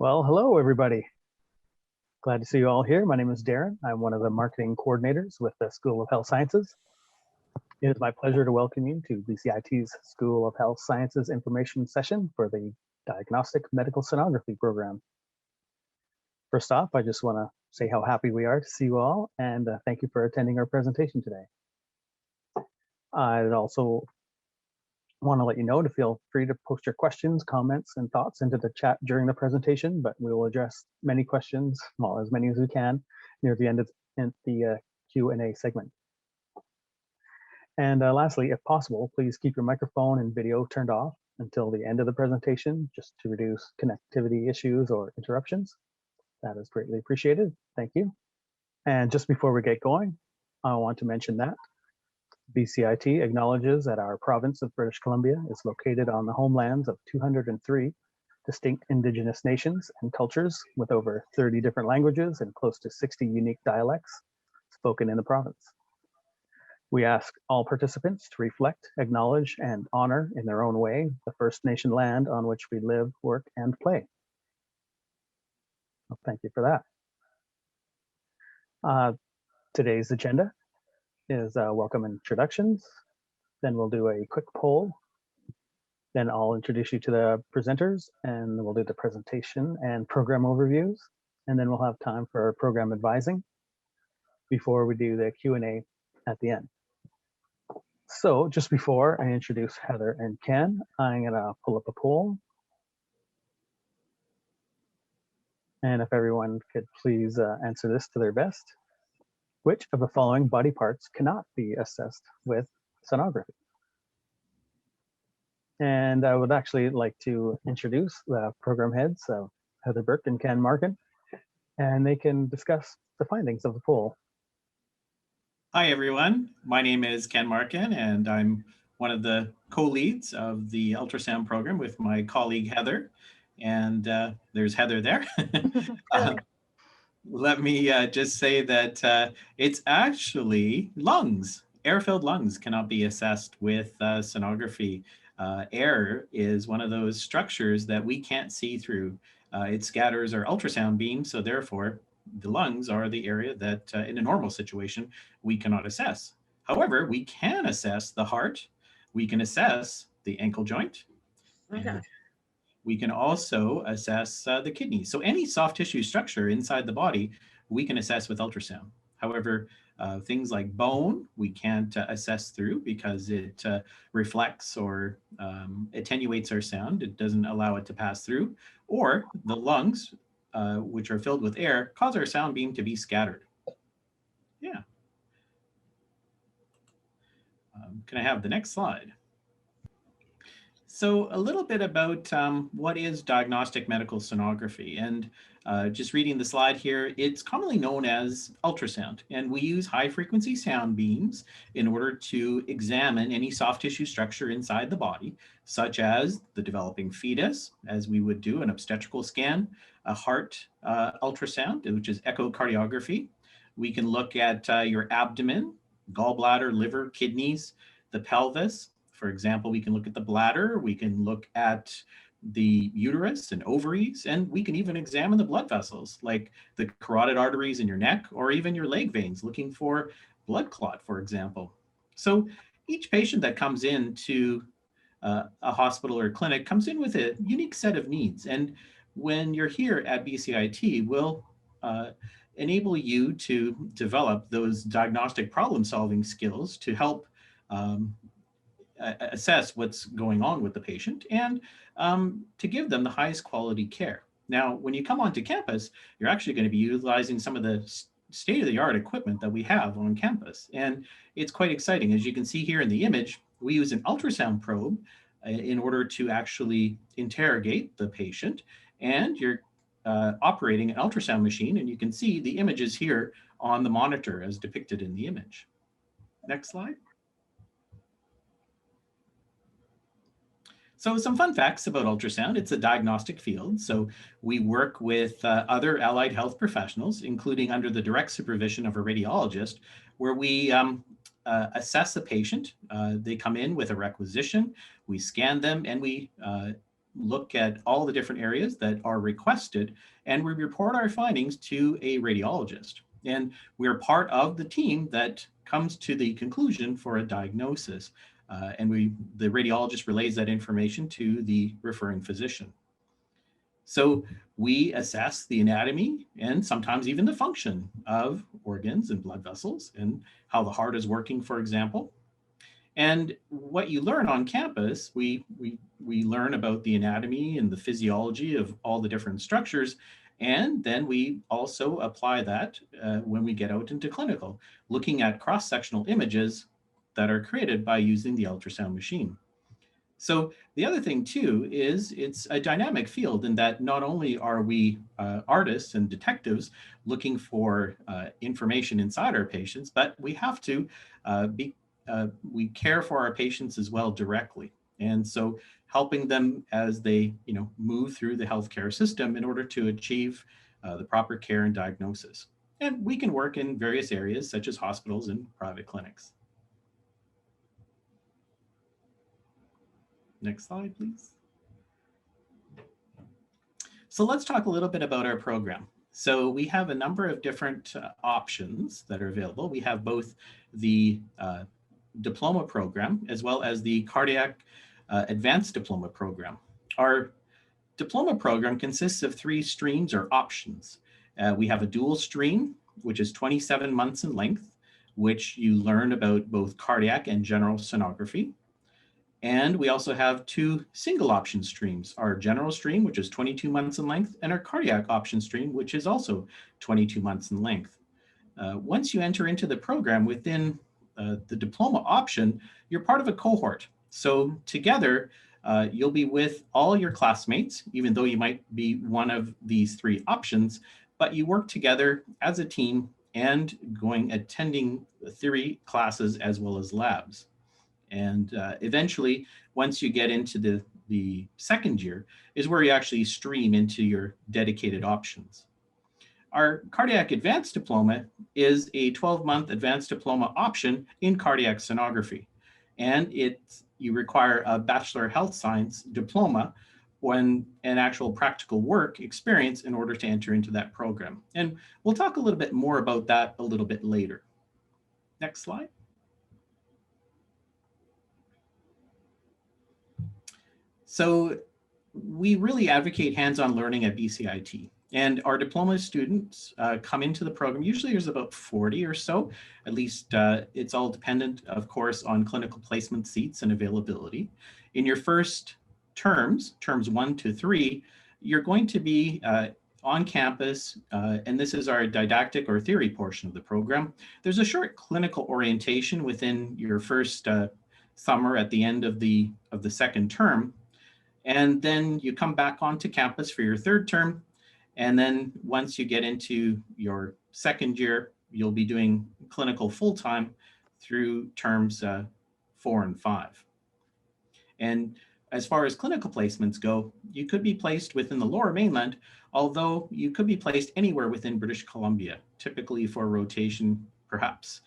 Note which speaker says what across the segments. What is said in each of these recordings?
Speaker 1: Well, hello, everybody. Glad to see you all here. My name is Darren. I'm one of the marketing coordinators with the School of Health Sciences. It is my pleasure to welcome you to BCIT's School of Health Sciences information session for the Diagnostic Medical Sonography program. First off, I just want to say how happy we are to see you all, and thank you for attending our presentation today. I'd also want to let you know to feel free to post your questions, comments, and thoughts into the chat during the presentation, but we will address many questions, well, as many as we can, near the end of the Q&A segment. And lastly, if possible, please keep your microphone and video turned off until the end of the presentation, just to reduce connectivity issues or interruptions. That is greatly appreciated. Thank you. And just before we get going, I want to mention that BCIT acknowledges that our province of British Columbia is located on the homelands of 203 distinct Indigenous nations and cultures with over 30 different languages and close to 60 unique dialects spoken in the province. We ask all participants to reflect, acknowledge, and honor in their own way the First Nation land on which we live, work, and play. Well, thank you for that. Today's agenda is welcome introductions. Then we'll do a quick poll. Then I'll introduce you to the presenters, and we'll do the presentation and program overviews. And then we'll have time for program advising before we do the Q&A at the end. So just before I introduce Heather and Ken, I'm gonna pull up a poll. And if everyone could please answer this to their best. Which of the following body parts cannot be assessed with sonography? And I would actually like to introduce the program heads, so Heather Burke and Ken Markin, and they can discuss the findings of the poll.
Speaker 2: Hi, everyone. My name is Ken Markin, and I'm one of the co-leads of the ultrasound program with my colleague, Heather. And there's Heather there. Let me just say that it's actually lungs. Air-filled lungs cannot be assessed with sonography. Air is one of those structures that we can't see through. It scatters our ultrasound beam, so therefore the lungs are the area that in a normal situation we cannot assess. However, we can assess the heart, we can assess the ankle joint, and we can also assess the kidneys. So any soft tissue structure inside the body, we can assess with ultrasound. However, things like bone, we can't assess through because it reflects or attenuates our sound. It doesn't allow it to pass through. Or the lungs, which are filled with air, cause our sound beam to be scattered. Yeah. Can I have the next slide? So a little bit about what is diagnostic medical sonography. And just reading the slide here, it's commonly known as ultrasound. And we use high frequency sound beams in order to examine any soft tissue structure inside the body, such as the developing fetus, as we would do an obstetrical scan, a heart ultrasound, which is echocardiography. We can look at your abdomen, gallbladder, liver, kidneys, the pelvis. For example, we can look at the bladder, we can look at the uterus and ovaries, and we can even examine the blood vessels, like the carotid arteries in your neck, or even your leg veins, looking for blood clot, for example. So each patient that comes into a hospital or clinic comes in with a unique set of needs. And when you're here at BCIT, we'll enable you to develop those diagnostic problem-solving skills to help assess what's going on with the patient and to give them the highest quality care. Now, when you come onto campus, you're actually going to be utilizing some of the state-of-the-art equipment that we have on campus. And it's quite exciting. As you can see here in the image, we use an ultrasound probe in order to actually interrogate the patient. And you're operating an ultrasound machine, and you can see the images here on the monitor as depicted in the image. Next slide. So some fun facts about ultrasound. It's a diagnostic field. So we work with other allied health professionals, including under the direct supervision of a radiologist, where we assess the patient. They come in with a requisition, we scan them, and we look at all the different areas that are requested, and we report our findings to a radiologist. And we're part of the team that comes to the conclusion for a diagnosis. The radiologist relays that information to the referring physician. So we assess the anatomy and sometimes even the function of organs and blood vessels and how the heart is working, for example. And what you learn on campus, we learn about the anatomy and the physiology of all the different structures. And then we also apply that when we get out into clinical, looking at cross-sectional images that are created by using the ultrasound machine. So the other thing too is it's a dynamic field in that not only are we artists and detectives looking for information inside our patients, but we have to we care for our patients as well directly. And so helping them as they move through the healthcare system in order to achieve the proper care and diagnosis. And we can work in various areas such as hospitals and private clinics. Next slide, please. So let's talk a little bit about our program. So we have a number of different options that are available. We have both the Diploma program as well as the Cardiac Advanced Diploma program. Our Diploma program consists of 3 streams or options. We have a dual stream, which is 27 months in length, which you learn about both cardiac and general sonography. And we also have 2 single option streams, our general stream, which is 22 months in length, and our cardiac option stream, which is also 22 months in length. Once you enter into the program within the diploma option, you're part of a cohort. So together, you'll be with all your classmates, even though you might be one of these 3 options, but you work together as a team and attending theory classes as well as labs. And eventually, once you get into the second year, is where you actually stream into your dedicated options. Our Cardiac Advanced Diploma is a 12-month advanced diploma option in cardiac sonography. And you require a Bachelor of Health Science diploma when an actual practical work experience in order to enter into that program. And we'll talk a little bit more about that a little bit later. Next slide. So we really advocate hands-on learning at BCIT. And our diploma students come into the program. Usually there's about 40 or so. At least it's all dependent, of course, on clinical placement seats and availability. In your first terms 1 to 3, you're going to be on campus, and this is our didactic or theory portion of the program. There's a short clinical orientation within your first summer at the end of the second term. And then you come back onto campus for your third term. And then once you get into your second year, you'll be doing clinical full-time through terms 4 and 5. And as far as clinical placements go, you could be placed within the Lower Mainland, although you could be placed anywhere within British Columbia, typically for rotation, perhaps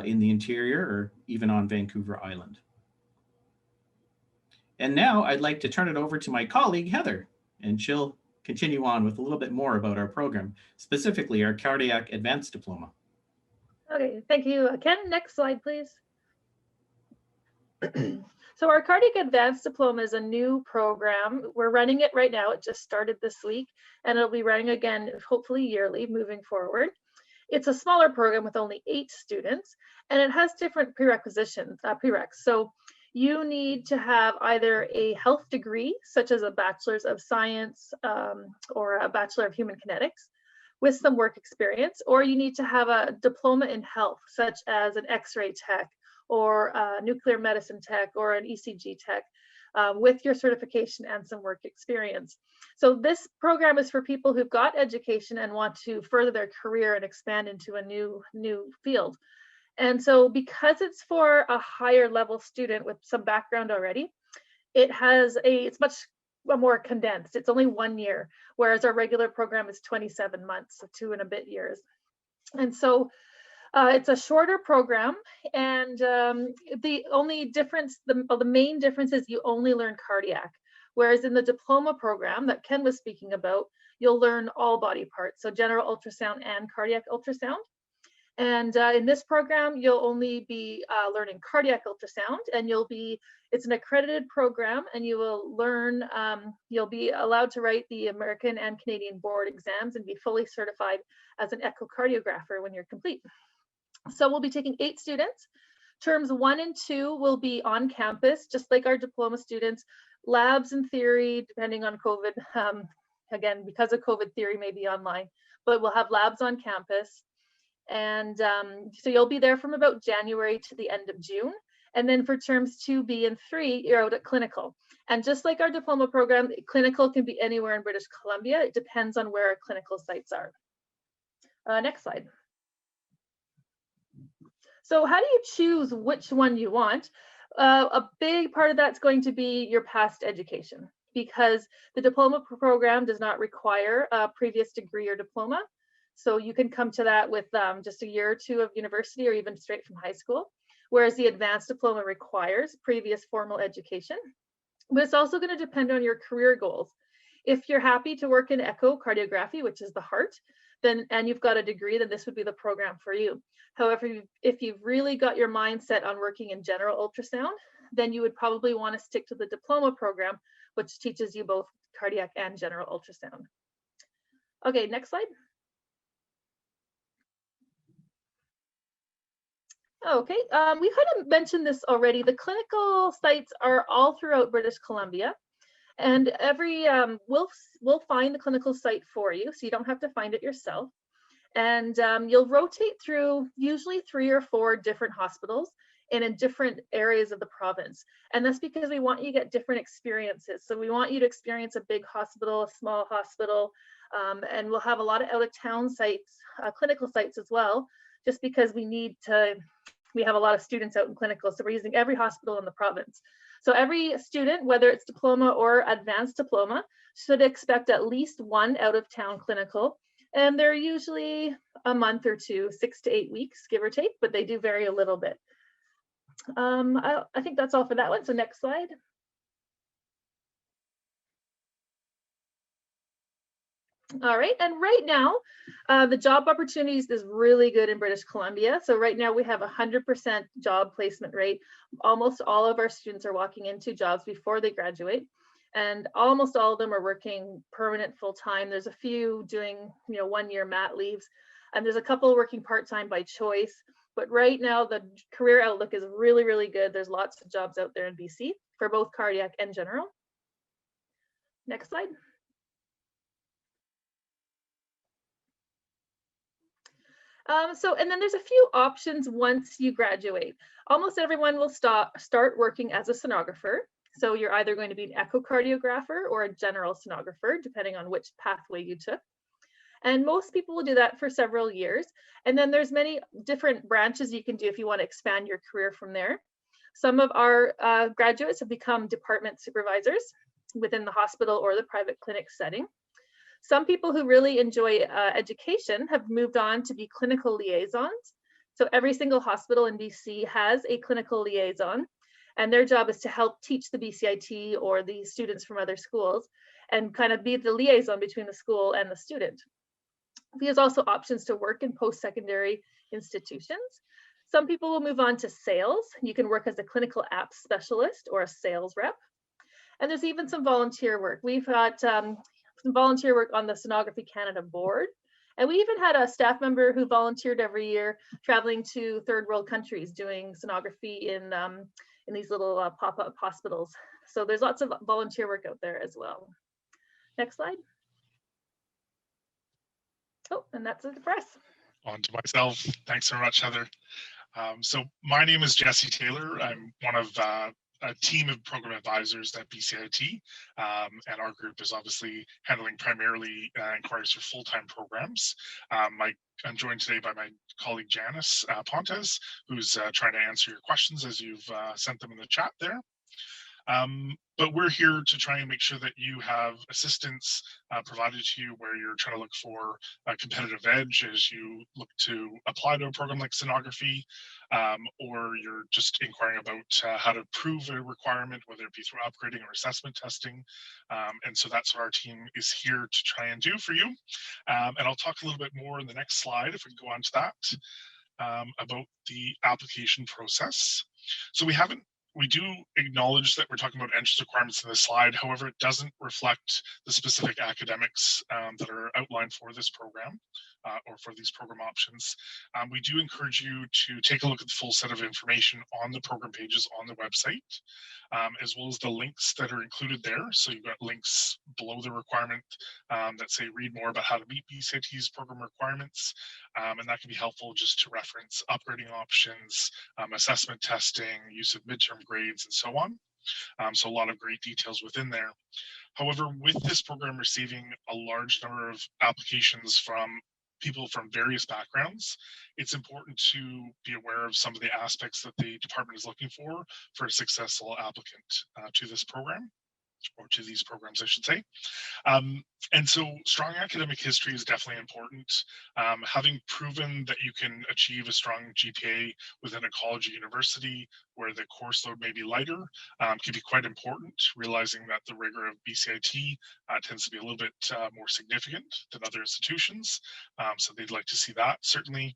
Speaker 2: in the interior or even on Vancouver Island. And now I'd like to turn it over to my colleague, Heather, and she'll continue on with a little bit more about our program, specifically our Cardiac Advanced Diploma.
Speaker 3: Okay, thank you, Ken. Next slide, please. So our Cardiac Advanced Diploma is a new program. We're running it right now. It just started this week, and it'll be running again, hopefully yearly, moving forward. It's a smaller program with only 8 students, and it has different prereqs. So you need to have either a health degree, such as a Bachelor's of Science or a Bachelor of Human Kinetics with some work experience, or you need to have a diploma in health, such as an X-ray tech or a nuclear medicine tech or an ECG tech with your certification and some work experience. So this program is for people who've got education and want to further their career and expand into a new field. And so because it's for a higher level student with some background already, it's much more condensed. It's only 1 year, whereas our regular program is 27 months, so 2 and a bit years. And so it's a shorter program, and the only difference, the main difference is you only learn cardiac, Whereas in the diploma program that Ken was speaking about, you'll learn all body parts, so general ultrasound and cardiac ultrasound. And in this program, you'll only be learning cardiac ultrasound, and it's an accredited program, and you will learn, you'll be allowed to write the American and Canadian board exams and be fully certified as an echocardiographer when you're complete. So we'll be taking 8 students. Terms 1 and 2 will be on campus, just like our diploma students. Labs and theory, depending on COVID. Again, because of COVID, theory may be online, but we'll have labs on campus. And so you'll be there from about January to the end of June. And then for terms 2B and 3, you're out at clinical. And just like our diploma program, clinical can be anywhere in British Columbia. It depends on where our clinical sites are. Next slide. So how do you choose which one you want? A big part of that's going to be your past education, because the diploma program does not require a previous degree or diploma. So you can come to that with just a year or 2 of university or even straight from high school, whereas the advanced diploma requires previous formal education. But it's also going to depend on your career goals. If you're happy to work in echocardiography, which is the heart, and you've got a degree, then this would be the program for you. However, if you've really got your mindset on working in general ultrasound, then you would probably want to stick to the diploma program, which teaches you both cardiac and general ultrasound. Okay, next slide. Okay, we kind of mentioned this already. The clinical sites are all throughout British Columbia, and we'll find the clinical site for you, so you don't have to find it yourself. And you'll rotate through usually 3 or 4 different hospitals and in different areas of the province. And that's because we want you to get different experiences. So we want you to experience a big hospital, a small hospital, and we'll have a lot of out-of-town sites, clinical sites as well, just because we have a lot of students out in clinical, so we're using every hospital in the province. So every student, whether it's diploma or advanced diploma, should expect at least 1 out-of-town clinical. And they're usually a month or 2, 6 to 8 weeks, give or take, but they do vary a little bit. I think that's all for that one. So next slide. All right, and right now, the job opportunities is really good in British Columbia. So right now we have 100% job placement rate. Almost all of our students are walking into jobs before they graduate, and almost all of them are working permanent full-time. There's a few doing 1-year mat leaves, and there's a couple working part-time by choice. But right now the career outlook is really, really good. There's lots of jobs out there in BC for both cardiac and general. Next slide. And then there's a few options once you graduate. Almost everyone will start working as a sonographer. So you're either going to be an echocardiographer or a general sonographer, depending on which pathway you took. And most people will do that for several years. And then there's many different branches you can do if you want to expand your career from there. Some of our graduates have become department supervisors within the hospital or the private clinic setting. Some people who really enjoy education have moved on to be clinical liaisons. So every single hospital in BC has a clinical liaison, and their job is to help teach the BCIT or the students from other schools and kind of be the liaison between the school and the student. There's also options to work in post-secondary institutions. Some people will move on to sales. You can work as a clinical app specialist or a sales rep. And there's even some volunteer work. We've got some volunteer work on the Sonography Canada board. And we even had a staff member who volunteered every year traveling to third world countries doing sonography in these little pop-up hospitals. So there's lots of volunteer work out there as well. Next slide. Oh, and that's it for us.
Speaker 4: On to myself. Thanks so much, Heather. So my name is Jesse Taylor. I'm one of a team of program advisors at BCIT, and our group is obviously handling primarily inquiries for full-time programs. I'm joined today by my colleague Janice Pontes, who's trying to answer your questions as you've sent them in the chat there. But we're here to try and make sure that you have assistance provided to you where you're trying to look for a competitive edge as you look to apply to a program like sonography, or you're just inquiring about how to prove a requirement, whether it be through upgrading or assessment testing. And so that's what our team is here to try and do for you. And I'll talk a little bit more in the next slide, if we can go on to that, about the application process. So we do acknowledge that we're talking about entrance requirements in this slide. However, it doesn't reflect the specific academics that are outlined for this program or for these program options. We do encourage you to take a look at the full set of information on the program pages on the website, as well as the links that are included there. So you've got links below the requirement that say read more about how to meet BCIT's program requirements. And that can be helpful just to reference upgrading options, assessment testing, use of midterm grades, and so on. So a lot of great details within there. However, with this program receiving a large number of applications from people from various backgrounds, it's important to be aware of some of the aspects that the department is looking for a successful applicant to this program, or to these programs, I should say. And so strong academic history is definitely important. Having proven that you can achieve a strong GPA within a college or university where the course load may be lighter can be quite important, realizing that the rigor of BCIT tends to be a little bit more significant than other institutions. So they'd like to see that, certainly.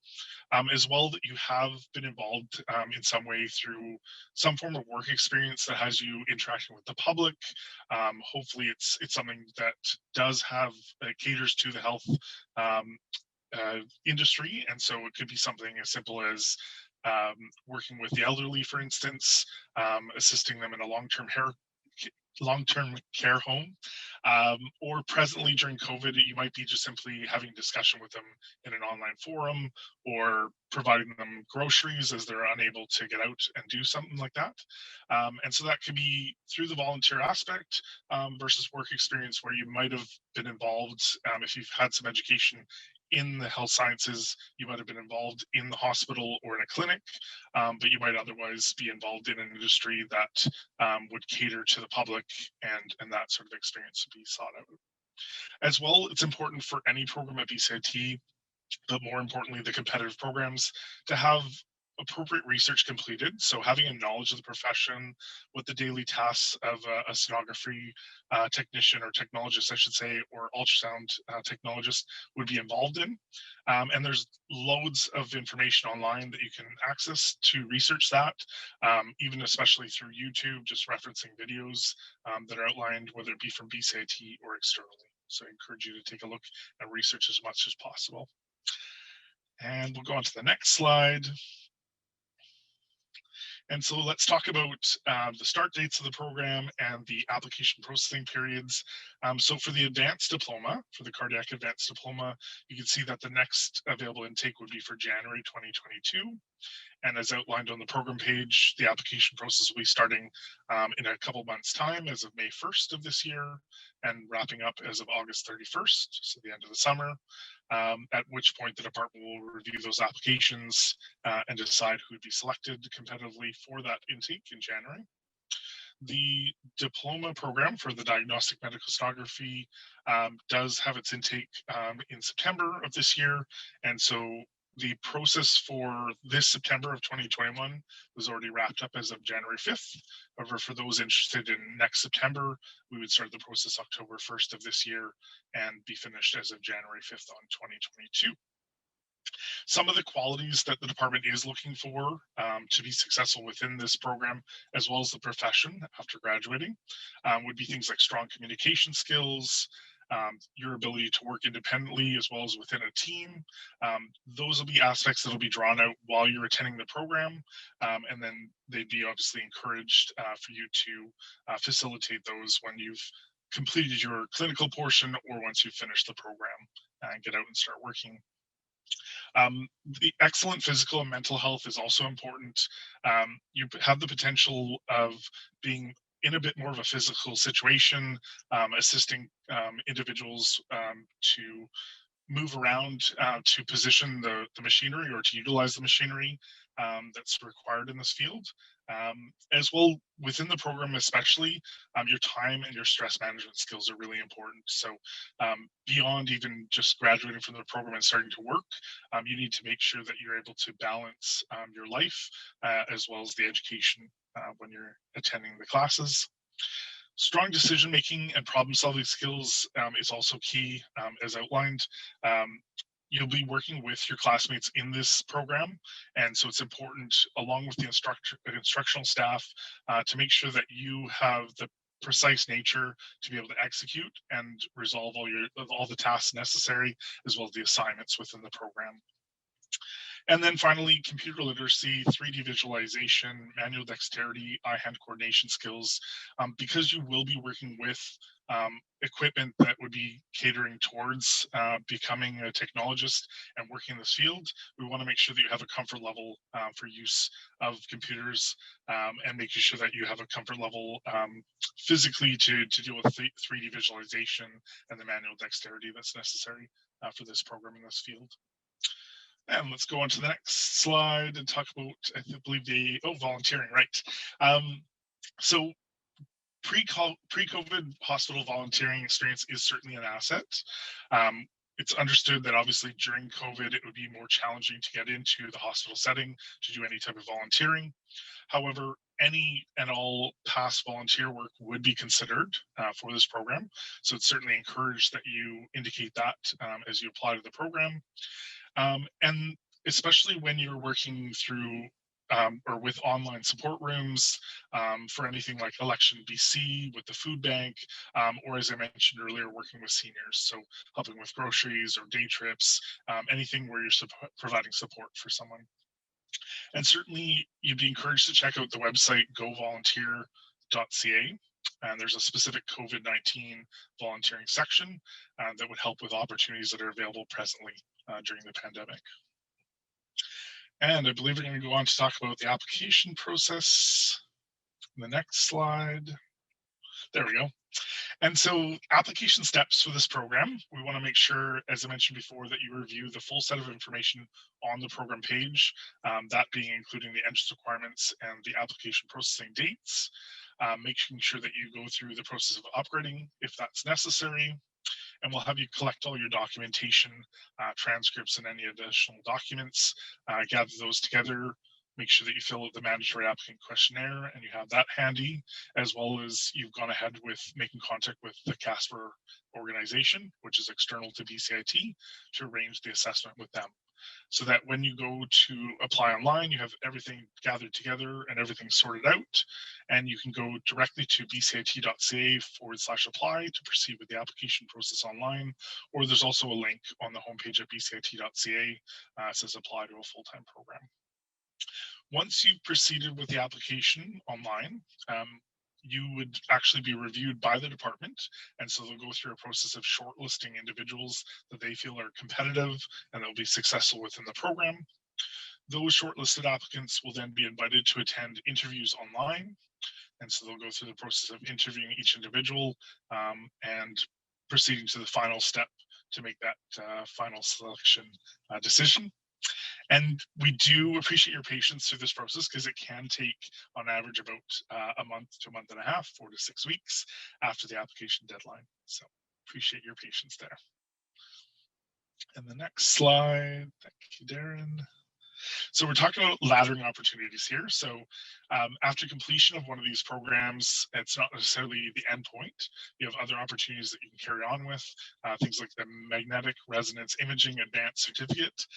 Speaker 4: As well, that you have been involved in some way through some form of work experience that has you interacting with the public. Hopefully it's something that does have caters to the health industry, and so it could be something as simple as working with the elderly, for instance, assisting them in a long-term care home, or presently during COVID, you might be just simply having discussion with them in an online forum, or providing them groceries as they're unable to get out and do something like that. And so that could be through the volunteer aspect versus work experience where you might have been involved. If you've had some education in the health sciences, you might have been involved in the hospital or in a clinic, but you might otherwise be involved in an industry that would cater to the public, and that sort of experience would be sought out. As well, it's important for any program at BCIT, but more importantly, the competitive programs, to have appropriate research completed. So having a knowledge of the profession, what the daily tasks of a sonography technician or technologist, I should say, or ultrasound technologist would be involved in. And there's loads of information online that you can access to research that, even especially through YouTube, just referencing videos that are outlined, whether it be from BCIT or externally. So I encourage you to take a look and research as much as possible. And we'll go on to the next slide. And so let's talk about the start dates of the program and the application processing periods. So for the advanced diploma, for the cardiac advanced diploma, you can see that the next available intake would be for January 2022. And as outlined on the program page, the application process will be starting in a couple months' time, as of May 1st of this year, and wrapping up as of August 31st, so the end of the summer, at which point the department will review those applications and decide who would be selected competitively for that intake in January. The diploma program for the diagnostic medical sonography does have its intake in September of this year, and so the process for this September of 2021 was already wrapped up as of January 5th. However, for those interested in next September, we would start the process October 1st of this year and be finished as of January 5th on 2022. Some of the qualities that the department is looking for to be successful within this program, as well as the profession after graduating, would be things like strong communication skills, your ability to work independently as well as within a team. Those will be aspects that will be drawn out while you're attending the program, and then they'd be obviously encouraged for you to facilitate those when you've completed your clinical portion or once you've finished the program and get out and start working. The excellent physical and mental health is also important. You have the potential of being in a bit more of a physical situation, assisting individuals to move around to position the machinery or to utilize the machinery that's required in this field. As well, within the program especially, your time and your stress management skills are really important. So beyond even just graduating from the program and starting to work, you need to make sure that you're able to balance your life as well as the education when you're attending the classes. Strong decision-making and problem-solving skills is also key, as outlined. You'll be working with your classmates in this program, and so it's important, along with the instructional staff, to make sure that you have the precise nature to be able to execute and resolve all the tasks necessary, as well as the assignments within the program. And then finally, computer literacy, 3D visualization, manual dexterity, eye-hand coordination skills. Because you will be working with equipment that would be catering towards becoming a technologist and working in this field, we want to make sure that you have a comfort level for use of computers and making sure that you have a comfort level physically to deal with 3D visualization and the manual dexterity that's necessary for this program in this field. And let's go on to the next slide and talk about, I believe volunteering, right? So pre-COVID hospital volunteering experience is certainly an asset. It's understood that obviously during COVID, it would be more challenging to get into the hospital setting to do any type of volunteering. However, any and all past volunteer work would be considered for this program. So it's certainly encouraged that you indicate that as you apply to the program. And especially when you're working through or with online support rooms for anything like Election BC with the food bank, or as I mentioned earlier, working with seniors. So helping with groceries or day trips, anything where you're providing support for someone. And certainly you'd be encouraged to check out the website govolunteer.ca. And there's a specific COVID-19 volunteering section that would help with opportunities that are available presently during the pandemic. And I believe we're going to go on to talk about the application process. The next slide. There we go. And so application steps for this program, we want to make sure, as I mentioned before, that you review the full set of information on the program page, that being including the entrance requirements and the application processing dates, making sure that you go through the process of upgrading if that's necessary, and we'll have you collect all your documentation, transcripts, and any additional documents, gather those together, make sure that you fill out the mandatory applicant questionnaire and you have that handy, as well as you've gone ahead with making contact with the CASPER organization, which is external to BCIT, to arrange the assessment with them. So that when you go to apply online, you have everything gathered together and everything sorted out, and you can go directly to bcit.ca/apply to proceed with the application process online, or there's also a link on the homepage at bcit.ca says apply to a full-time program. Once you've proceeded with the application online, you would actually be reviewed by the department. And so they'll go through a process of shortlisting individuals that they feel are competitive and they'll be successful within the program. Those shortlisted applicants will then be invited to attend interviews online. And so they'll go through the process of interviewing each individual and proceeding to the final step to make that final selection decision. And we do appreciate your patience through this process because it can take on average about a month to a month and a half, 4 to 6 weeks after the application deadline. So appreciate your patience there. And the next slide, thank you, Darren. So we're talking about laddering opportunities here. So after completion of one of these programs, it's not necessarily the end point. You have other opportunities that you can carry on with, things like the Magnetic Resonance Imaging Advanced Certificate,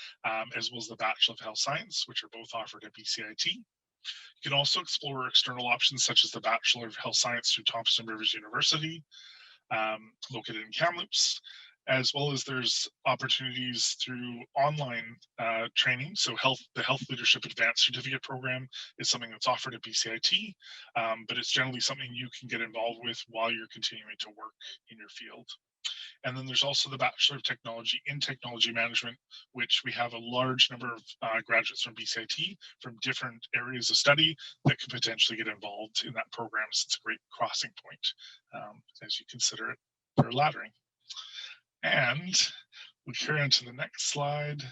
Speaker 4: as well as the Bachelor of Health Science, which are both offered at BCIT. You can also explore external options such as the Bachelor of Health Science through Thompson Rivers University, located in Kamloops, as well as there's opportunities through online training. So the Health Leadership Advanced Certificate Program is something that's offered at BCIT, but it's generally something you can get involved with while you're continuing to work in your field. And then there's also the Bachelor of Technology in Technology Management, which we have a large number of graduates from BCIT from different areas of study that could potentially get involved in that program. So it's a great crossing point as you consider it for laddering. And We'll carry on to the next slide.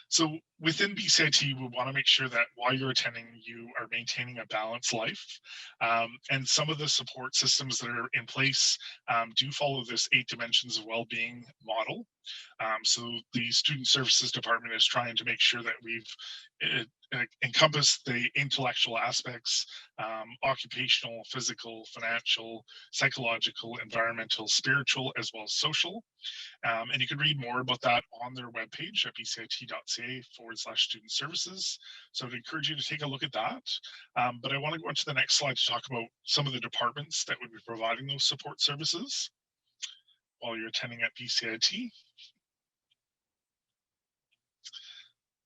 Speaker 4: So within BCIT, we want to make sure that while you're attending, you are maintaining a balanced life. And some of the support systems that are in place do follow this 8 dimensions of well-being model. So the Student Services Department is trying to make sure that we've encompassed the intellectual aspects, occupational, physical, financial, psychological, environmental, spiritual, as well as social. And you can read more about that on their webpage at bcit.ca/student services. So I'd encourage you to take a look at that. But I want to go on to the next slide to talk about some of the departments that would be providing those support services while you're attending at BCIT.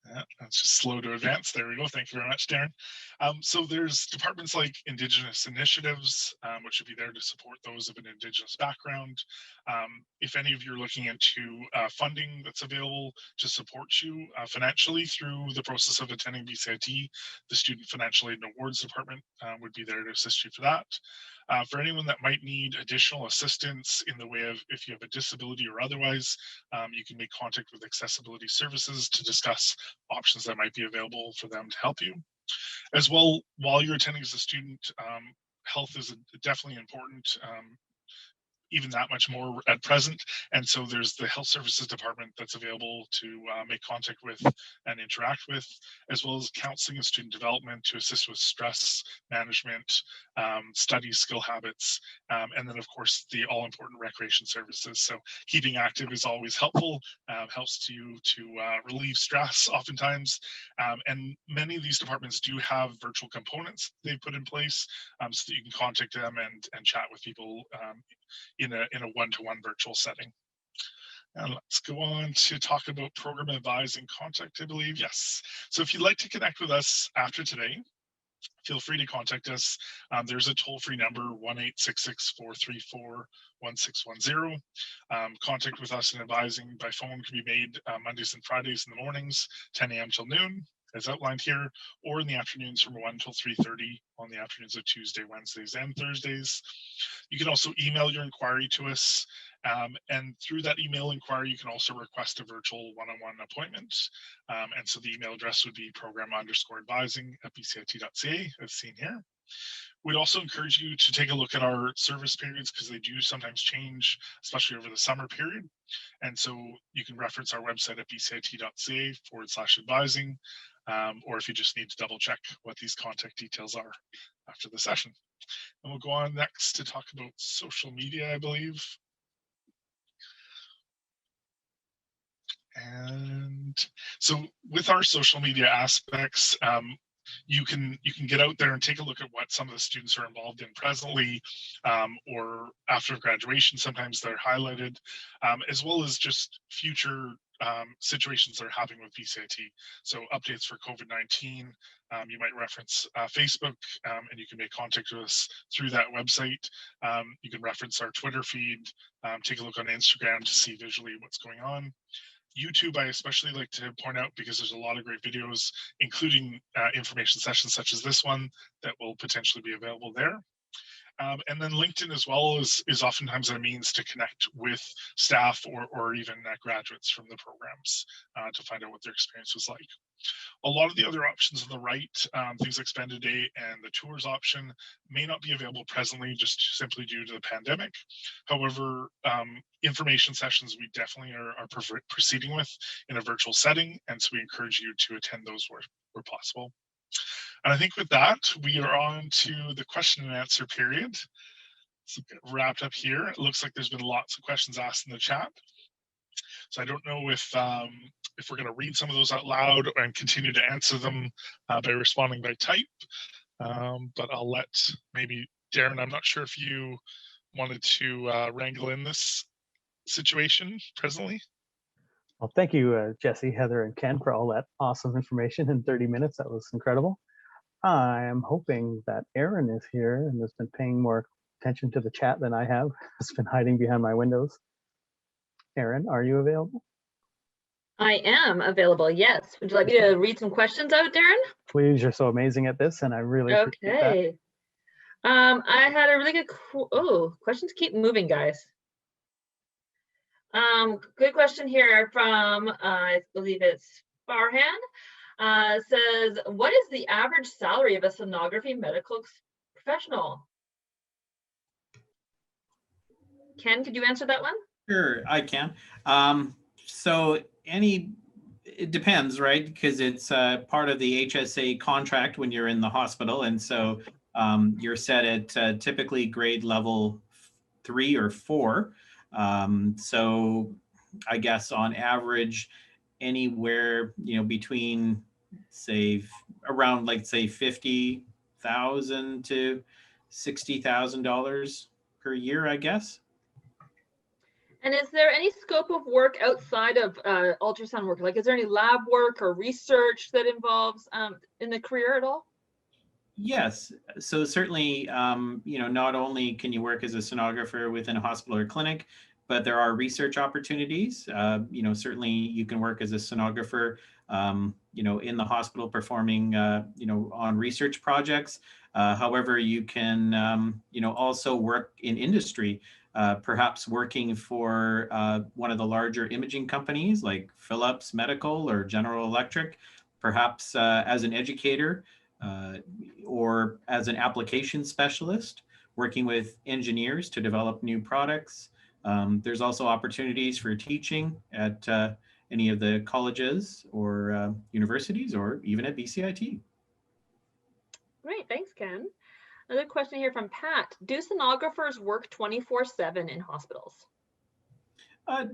Speaker 4: Yeah, that's just slow to advance. There we go. Thank you very much, Darren. So there's departments like Indigenous Initiatives, which would be there to support those of an Indigenous background. If any of you are looking into funding that's available to support you financially through the process of attending BCIT, the Student Financial Aid and Awards Department would be there to assist you for that. For anyone that might need additional assistance in the way of if you have a disability or otherwise, you can make contact with Accessibility Services to discuss options that might be available for them to help you. As well, while you're attending as a student, health is definitely important, even that much more at present. And so there's the Health Services Department that's available to make contact with and interact with, as well as counseling and student development to assist with stress management, study skill habits, and then of course the all-important recreation services. So keeping active is always helpful, helps you to relieve stress oftentimes. And many of these departments do have virtual components they've put in place so that you can contact them and chat with people in a one-to-one virtual setting. And let's go on to talk about program advising contact, I believe. Yes. So if you'd like to connect with us after today, feel free to contact us. There's a toll-free number, 1-866-434-1610. Contact with us and advising by phone can be made Mondays and Fridays in the mornings, 10 a.m. till noon, as outlined here, or in the afternoons from 1 till 3:30 on the afternoons of Tuesday, Wednesdays, and Thursdays. You can also email your inquiry to us, and through that email inquiry, you can also request a virtual one-on-one appointment. And so the email address would be program_advising@bcit.ca, as seen here. We'd also encourage you to take a look at our service periods because they do sometimes change, especially over the summer period. And so you can reference our website at bcit.ca/advising, or if you just need to double check what these contact details are after the session. And we'll go on next to talk about social media, I believe. And so with our social media aspects, you can get out there and take a look at what some of the students are involved in presently, or after graduation, sometimes they're highlighted, as well as just future situations that are happening with BCIT. So updates for COVID-19, you might reference Facebook, and you can make contact with us through that website. You can reference our Twitter feed, take a look on Instagram to see visually what's going on. YouTube, I especially like to point out because there's a lot of great videos, including information sessions such as this one that will potentially be available there. And then LinkedIn as well is oftentimes a means to connect with staff or even graduates from the programs to find out what their experience was like. A lot of the other options on the right, things like Spend a Day and the tours option, may not be available presently just simply due to the pandemic. However, information sessions we definitely are proceeding with in a virtual setting, and so we encourage you to attend those where possible. And I think with that, we are on to the question and answer period. So wrapped up here. It looks like there's been lots of questions asked in the chat. So I don't know if we're going to read some of those out loud and continue to answer them by responding by type. But I'll let maybe Darren, I'm not sure if you wanted to wrangle in this situation presently.
Speaker 1: Well, thank you, Jesse, Heather, and Ken for all that awesome information in 30 minutes. That was incredible. I am hoping that Aaron is here and has been paying more attention to the chat than I have. It's been hiding behind my windows. Aaron, are you available?
Speaker 5: I am available, yes. Would you like me to read some questions out, Darren?
Speaker 1: Please, you're so amazing at this, and I really appreciate that.
Speaker 5: Okay. I had a really good, questions keep moving, guys. Good question here from, I believe it's Farhan. Says, what is the average salary of a sonography medical professional? Ken, could you answer that one?
Speaker 2: Sure, I can. So it depends, right? Because it's part of the HSA contract when you're in the hospital. And so you're set at typically grade level 3 or 4. So I guess on average, anywhere, between say around like say $50,000 to $60,000 per year, I guess.
Speaker 5: And is there any scope of work outside of ultrasound work? Like, is there any lab work or research that involves in the career at all?
Speaker 2: Yes. So certainly, not only can you work as a sonographer within a hospital or clinic, but there are research opportunities. Certainly you can work as a sonographer, in the hospital performing, on research projects. However, you can, also work in industry, perhaps working for one of the larger imaging companies like Philips Medical or General Electric, perhaps as an educator, or as an application specialist, working with engineers to develop new products. There's also opportunities for teaching at any of the colleges or universities, or even at BCIT.
Speaker 5: Great, thanks, Ken. Another question here from Pat. Do sonographers work 24/7 in hospitals?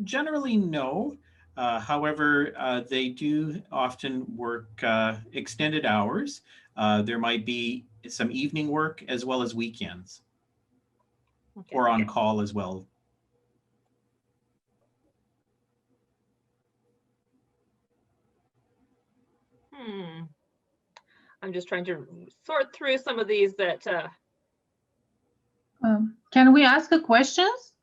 Speaker 2: Generally, no. However, they do often work extended hours. There might be some evening work as well as weekends,
Speaker 5: Okay.
Speaker 2: or on call as well.
Speaker 5: I'm just trying to sort through some of these that.
Speaker 6: Can we ask a questions?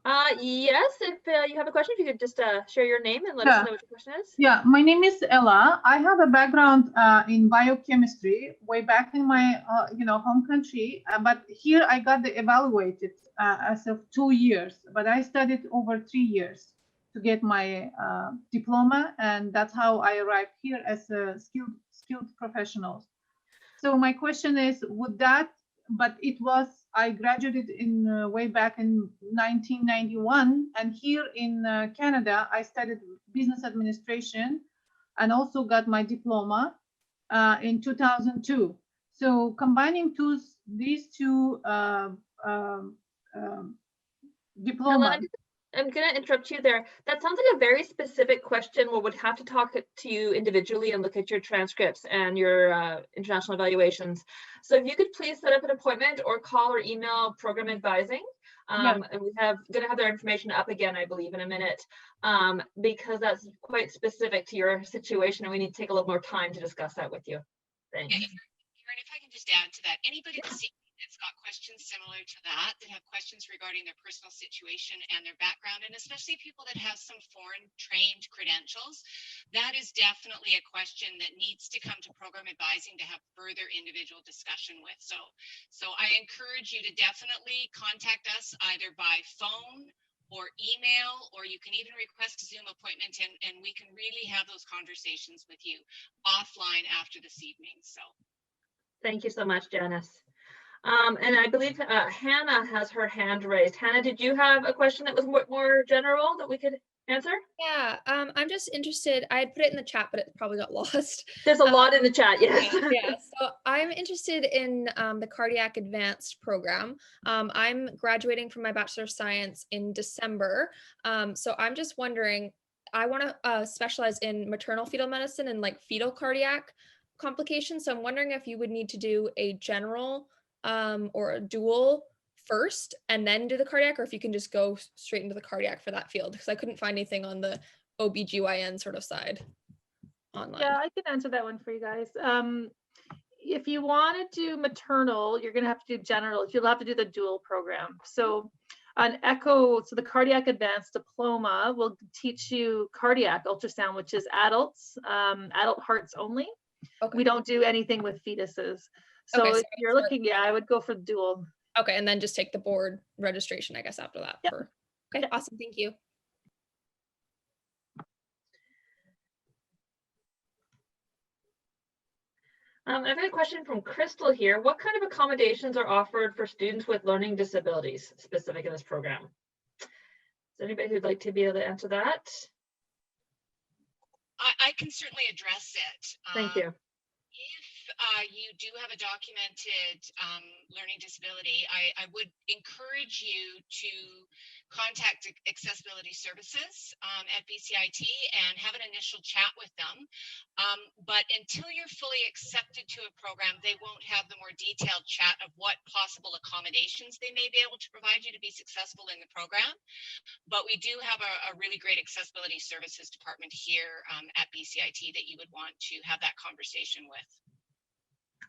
Speaker 5: Yes, if you have a question, if you could just share your name and let us know what your question is.
Speaker 6: Yeah, my name is Ella. I have a background in biochemistry way back in my home country, but here I got evaluated as of 2 years, but I studied over 3 years to get my diploma, and that's how I arrived here as a skilled professional. So my question is, would that, but it was, I graduated in way back in 1991, and here in Canada, I studied business administration and also got my diploma in 2002. So combining these two diplomas.
Speaker 5: I'm going to interrupt you there. That sounds like a very specific question. We would have to talk to you individually and look at your transcripts and your international evaluations. So if you could please set up an appointment or call or email program advising. And we have going to have their information up again, I believe, in a minute, because that's quite specific to your situation, and we need to take a little more time to discuss that with you. Thanks.
Speaker 7: Yeah, Karen, if I can just add to that, anybody that's got questions similar to that have questions regarding their personal situation and their background, and especially people that have some foreign trained credentials, that is definitely a question that needs to come to program advising to have further individual discussion with. So I encourage you to definitely contact us either by phone or email, or you can even request a Zoom appointment, and we can really have those conversations with you offline after this evening. So
Speaker 5: thank you so much, Janice. And I believe Hannah has her hand raised. Hannah, did you have a question that was more general that we could answer?
Speaker 8: Yeah, I'm just interested. I put it in the chat, but it probably got lost.
Speaker 5: There's a lot in the chat, yes.
Speaker 8: Yeah, so I'm interested in the Cardiac Advanced program. I'm graduating from my Bachelor of Science in December. So I'm just wondering, I want to specialize in maternal fetal medicine and like fetal cardiac complications. So I'm wondering if you would need to do a general or a dual first and then do the cardiac, or if you can just go straight into the cardiac for that field, because I couldn't find anything on the OBGYN sort of side online.
Speaker 3: Yeah, I can answer that one for you guys. If you want to do maternal, you're going to have to do general. You'll have to do the dual program. So on echo, so the Cardiac Advanced Diploma will teach you cardiac ultrasound, which is adults, adult hearts only. Okay. We don't do anything with fetuses. So okay, if you're looking, yeah, I would go for dual.
Speaker 8: Okay, and then just take the board registration, I guess, after that.
Speaker 3: Yep.
Speaker 8: Okay, awesome, thank you.
Speaker 5: I've got a question from Crystal here. What kind of accommodations are offered for students with learning disabilities specific in this program? Is there anybody who'd like to be able to answer that?
Speaker 7: I can certainly address it.
Speaker 5: Thank you.
Speaker 7: If you do have a documented learning disability, I would encourage you to contact Accessibility Services at BCIT and have an initial chat with them. But until you're fully accepted to a program, they won't have the more detailed chat of what possible accommodations they may be able to provide you to be successful in the program. But we do have a really great Accessibility Services department here at BCIT that you would want to have that conversation with.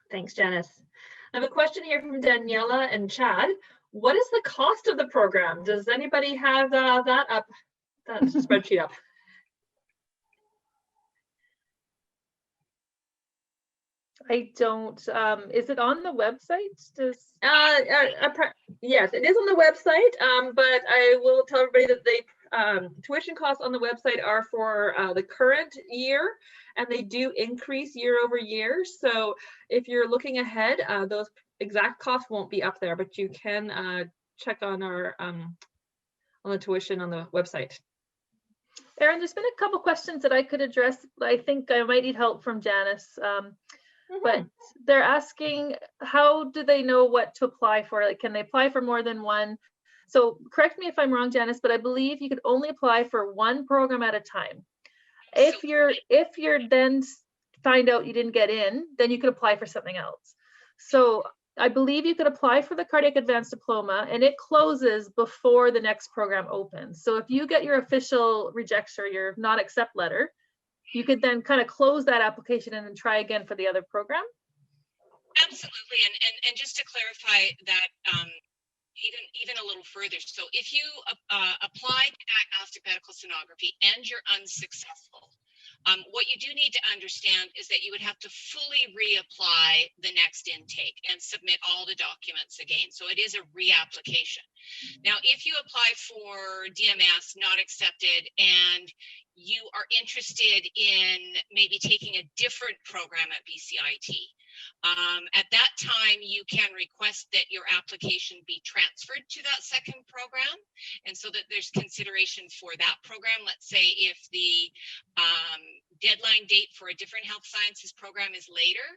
Speaker 5: Thanks, Janice. I have a question here from Daniela and Chad. What is the cost of the program? Does anybody have that spreadsheet up?
Speaker 3: I don't. Is it on the website?
Speaker 5: Yes, it is on the website, but I will tell everybody that the tuition costs on the website are for the current year, and they do increase year over year. So if you're looking ahead, those exact costs won't be up there, but you can check on our on the tuition on the website.
Speaker 3: Erin, there's been a couple questions that I could address. I think I might need help from Janice. But they're asking, how do they know what to apply for? Like, can they apply for more than one? So correct me if I'm wrong, Janice, but I believe you could only apply for one program at a time. If you're then find out you didn't get in, then you could apply for something else. So I believe you could apply for the Cardiac Advanced Diploma, and it closes before the next program opens. So if you get your official rejection or your not accept letter, you could then kind of close that application and then try again for the other program.
Speaker 7: Absolutely, and just to clarify that even a little further. So if you apply to diagnostic medical sonography and you're unsuccessful, what you do need to understand is that you would have to fully reapply the next intake and submit all the documents again. So it is a reapplication. Now, if you apply for DMS not accepted and you are interested in maybe taking a different program at BCIT, at that time you can request that your application be transferred to that second program, and so that there's consideration for that program. Let's say if the deadline date for a different health sciences program is later,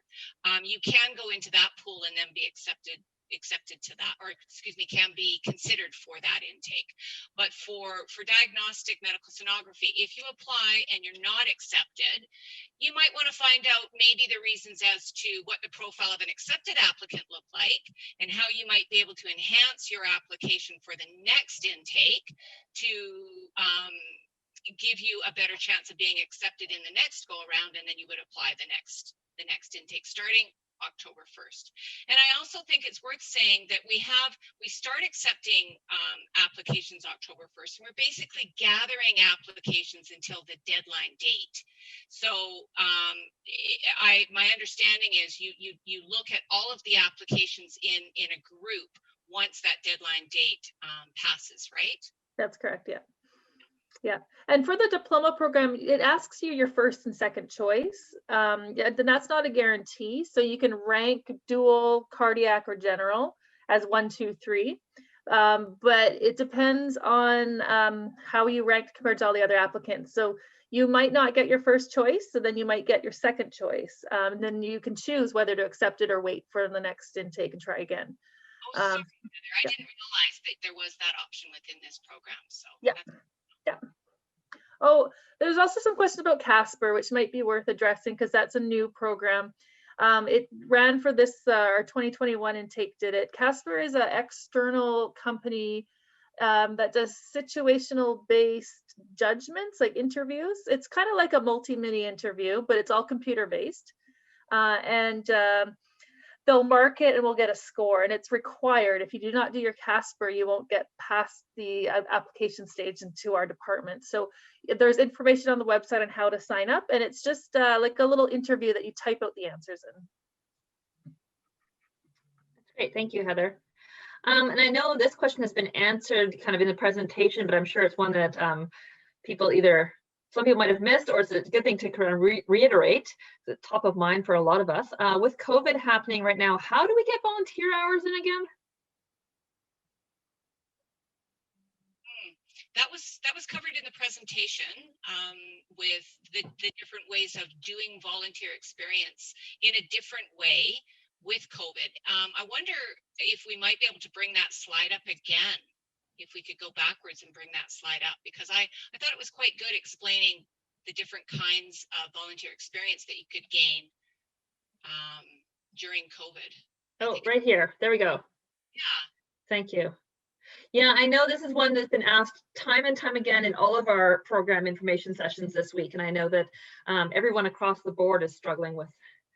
Speaker 7: you can go into that pool and then be accepted to that, or excuse me, can be considered for that intake. But for diagnostic medical sonography, if you apply and you're not accepted, you might want to find out maybe the reasons as to what the profile of an accepted applicant look like and how you might be able to enhance your application for the next intake to give you a better chance of being accepted in the next go around, and then you would apply the next intake starting October 1st. And I also think it's worth saying that we start accepting applications October 1st, and we're basically gathering applications until the deadline date. So my understanding is you look at all of the applications in a group once that deadline date passes, right?
Speaker 3: That's correct, yeah. Yeah, and for the diploma program, it asks you your first and second choice. Then that's not a guarantee. So you can rank dual, cardiac, or general as 1, 2, 3. But it depends on how you ranked compared to all the other applicants. So you might not get your first choice, so then you might get your second choice. And then you can choose whether to accept it or wait for the next intake and try again.
Speaker 7: Oh, sorry, I didn't realize that there was that option within this program. So
Speaker 3: yeah. Yeah. Oh, there's also some questions about Casper, which might be worth addressing because that's a new program. It ran for this, our 2021 intake did it. Casper is an external company that does situational based judgments, like interviews. It's kind of like a multi-mini interview, but it's all computer based. They'll mark it and we'll get a score, and it's required. If you do not do your Casper, you won't get past the application stage into our department. So there's information on the website on how to sign up, and it's just like a little interview that you type out the answers in.
Speaker 5: That's great, thank you, Heather. And I know this question has been answered kind of in the presentation, but I'm sure it's one that people either some people might have missed, or it's a good thing to kind of reiterate, it's top of mind for a lot of us. With COVID happening right now, how do we get volunteer hours in again?
Speaker 7: That was covered in the presentation with the different ways of doing volunteer experience in a different way with COVID. I wonder if we might be able to bring that slide up again, if we could go backwards and bring that slide up, because I thought it was quite good explaining the different kinds of volunteer experience that you could gain during COVID.
Speaker 5: Oh, right here. There we go.
Speaker 7: Yeah.
Speaker 5: Thank you. Yeah, I know this is one that's been asked time and time again in all of our program information sessions this week. And I know that everyone across the board is struggling with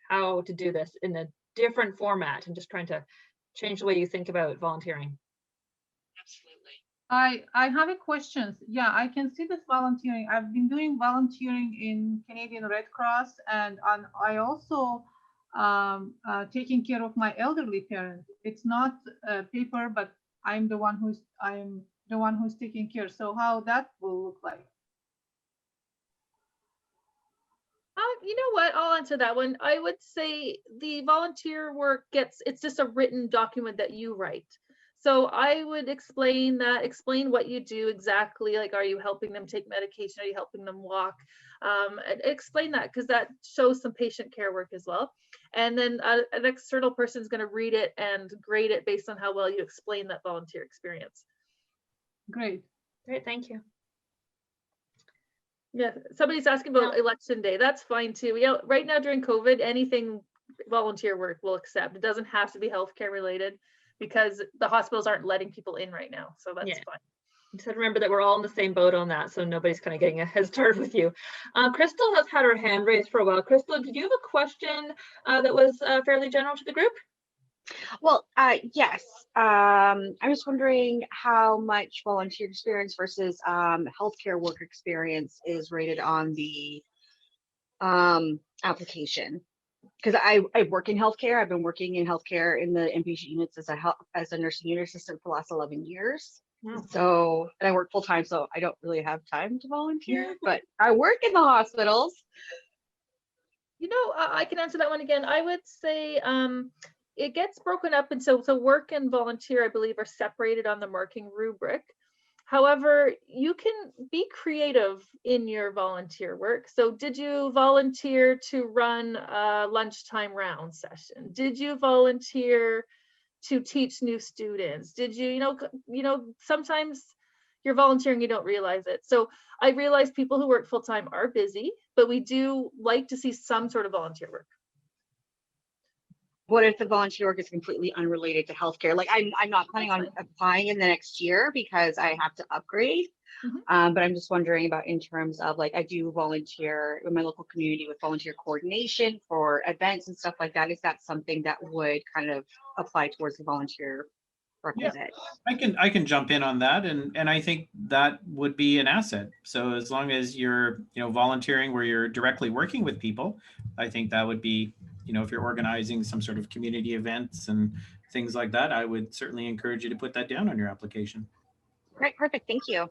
Speaker 5: how to do this in a different format and just trying to change the way you think about volunteering.
Speaker 7: Absolutely.
Speaker 6: I have a question. Yeah, I can see this volunteering. I've been doing volunteering in Canadian Red Cross, and I also taking care of my elderly parents. It's not paper, but I'm the one who's taking care. So how that will look like?
Speaker 3: You know what? I'll answer that one. I would say the volunteer work it's just a written document that you write. So I would explain what you do exactly. Like, are you helping them take medication? Are you helping them walk? Explain that, because that shows some patient care work as well. And then an external person is going to read it and grade it based on how well you explain that volunteer experience.
Speaker 6: Great.
Speaker 5: Great, thank you.
Speaker 3: Yeah, somebody's asking about election day. That's fine too. Yeah, right now during COVID, anything volunteer work we'll accept. It doesn't have to be healthcare related, because the hospitals aren't letting people in right now. So that's fine.
Speaker 5: So remember that we're all in the same boat on that, so nobody's kind of getting a head start with you. Crystal has had her hand raised for a while. Crystal, did you have a question that was fairly general to the group?
Speaker 9: Well, yes. I was wondering how much volunteer experience versus healthcare work experience is rated on the application. Because I work in healthcare. I've been working in healthcare in the inpatient units as a nursing unit assistant for the last 11 years.
Speaker 5: Wow.
Speaker 9: So, and I work full time, so I don't really have time to volunteer, but I work in the hospitals.
Speaker 3: You know, I can answer that one again. I would say it gets broken up, and so work and volunteer, I believe, are separated on the marking rubric. However, you can be creative in your volunteer work. So did you volunteer to run a lunchtime round session? Did you volunteer to teach new students? Did you, you know, sometimes you're volunteering, you don't realize it. So I realize people who work full-time are busy, but we do like to see some sort of volunteer work.
Speaker 9: What if the volunteer work is completely unrelated to healthcare? Like I'm not planning on applying in the next year because I have to upgrade. But I'm just wondering about in terms of, like, I do volunteer in my local community with volunteer coordination for events and stuff like that. Is that something that would kind of apply towards the volunteer requisite?
Speaker 2: Yeah, I can jump in on that, and I think that would be an asset. So as long as you're volunteering where you're directly working with people, I think that would be, if you're organizing some sort of community events and things like that, I would certainly encourage you to put that down on your application.
Speaker 9: Great, perfect, thank you.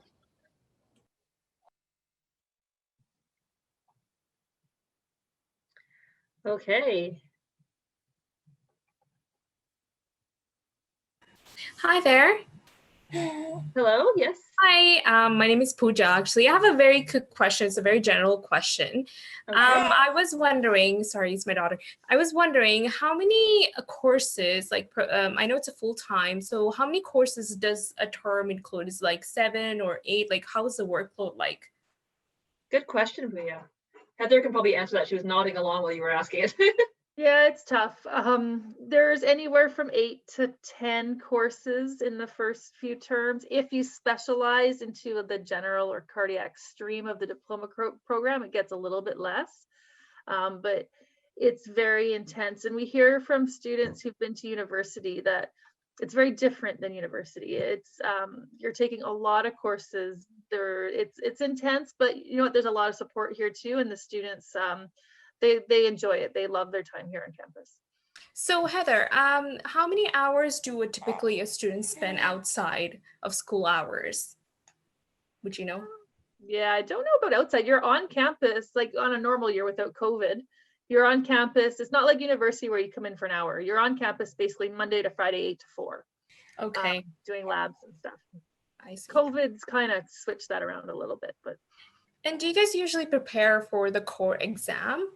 Speaker 5: Okay.
Speaker 10: Hi there.
Speaker 5: Hello, yes.
Speaker 10: Hi, my name is Pooja. Actually, I have a very quick question. It's a very general question.
Speaker 5: Okay.
Speaker 10: I was wondering, sorry, it's my daughter. I was wondering how many courses, like, I know it's a full time, so how many courses does a term include? Is it like 7 or 8? Like, how is the workload like?
Speaker 5: Good question, Pooja. Heather can probably answer that. She was nodding along while you were asking it.
Speaker 3: Yeah, it's tough. There's anywhere from 8 to 10 courses in the first few terms. If you specialize into the general or cardiac stream of the diploma program, it gets a little bit less, but it's very intense. And we hear from students who've been to university that it's very different than university. It's you're taking a lot of courses. It's intense, but you know what? There's a lot of support here too, and the students they enjoy it. They love their time here on campus.
Speaker 10: So Heather, how many hours do typically a student spend outside of school hours? Would you know?
Speaker 3: Yeah, I don't know about outside. You're on campus, like on a normal year without COVID. You're on campus. It's not like university where you come in for an hour. You're on campus basically Monday to Friday, 8 to 4.
Speaker 10: Okay,
Speaker 3: Doing labs and stuff.
Speaker 10: I see.
Speaker 3: COVID's kind of switched that around a little bit, but.
Speaker 10: And do you guys usually prepare for the core exam?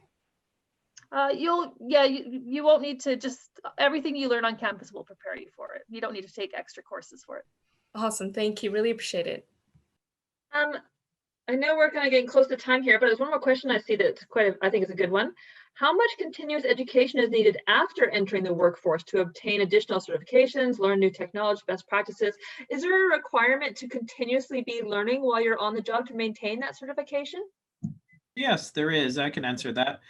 Speaker 3: You won't need to, just everything you learn on campus will prepare you for it. You don't need to take extra courses for it.
Speaker 10: Awesome, thank you. Really appreciate it.
Speaker 5: I know we're kind of getting close to time here, but there's one more question I see that's I think it's a good one. How much continuous education is needed after entering the workforce to obtain additional certifications, learn new technology, best practices? Is there a requirement to continuously be learning while you're on the job to maintain that certification?
Speaker 2: Yes, there is. I can answer that.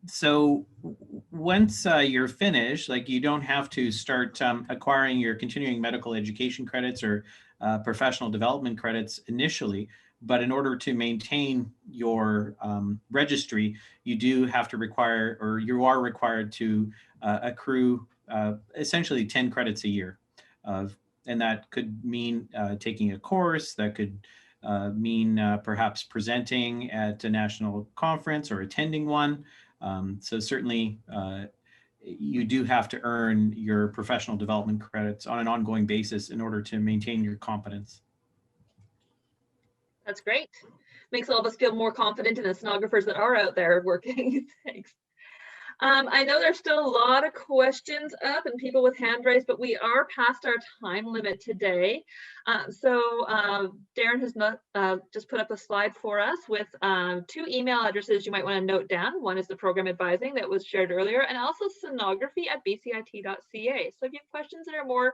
Speaker 2: So once you're finished, like you don't have to start acquiring your continuing medical education credits or professional development credits initially. But in order to maintain your registry, you do have to require, or you are required to accrue essentially 10 credits a year. And that could mean taking a course, that could mean perhaps presenting at a national conference or attending one. So certainly you do have to earn your professional development credits on an ongoing basis in order to maintain your competence.
Speaker 5: That's great. Makes all of us feel more confident in the sonographers that are out there working. Thanks. I know there's still a lot of questions up and people with hand raised, but we are past our time limit today. Darren has just put up a slide for us with 2 email addresses you might want to note down. One is the program advising that was shared earlier, and also sonography@bcit.ca. So if you have questions that are more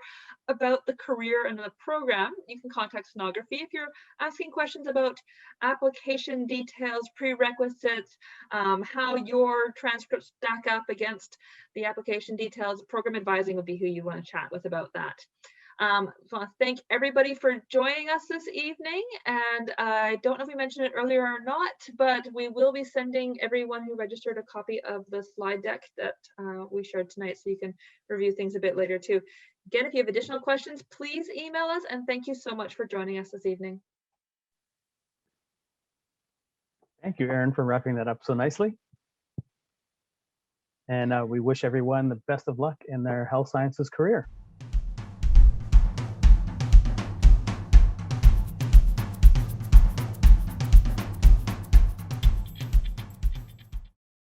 Speaker 5: about the career and the program, you can contact Sonography. If you're asking questions about application details, prerequisites, how your transcripts stack up against the application details, program advising would be who you want to chat with about that. So I want to thank everybody for joining us this evening. And I don't know if we mentioned it earlier or not, but we will be sending everyone who registered a copy of the slide deck that we shared tonight, so you can review things a bit later too. Again, if you have additional questions, please email us, and thank you so much for joining us this evening.
Speaker 1: Thank you, Erin, for wrapping that up so nicely. And we wish everyone the best of luck in their health sciences career.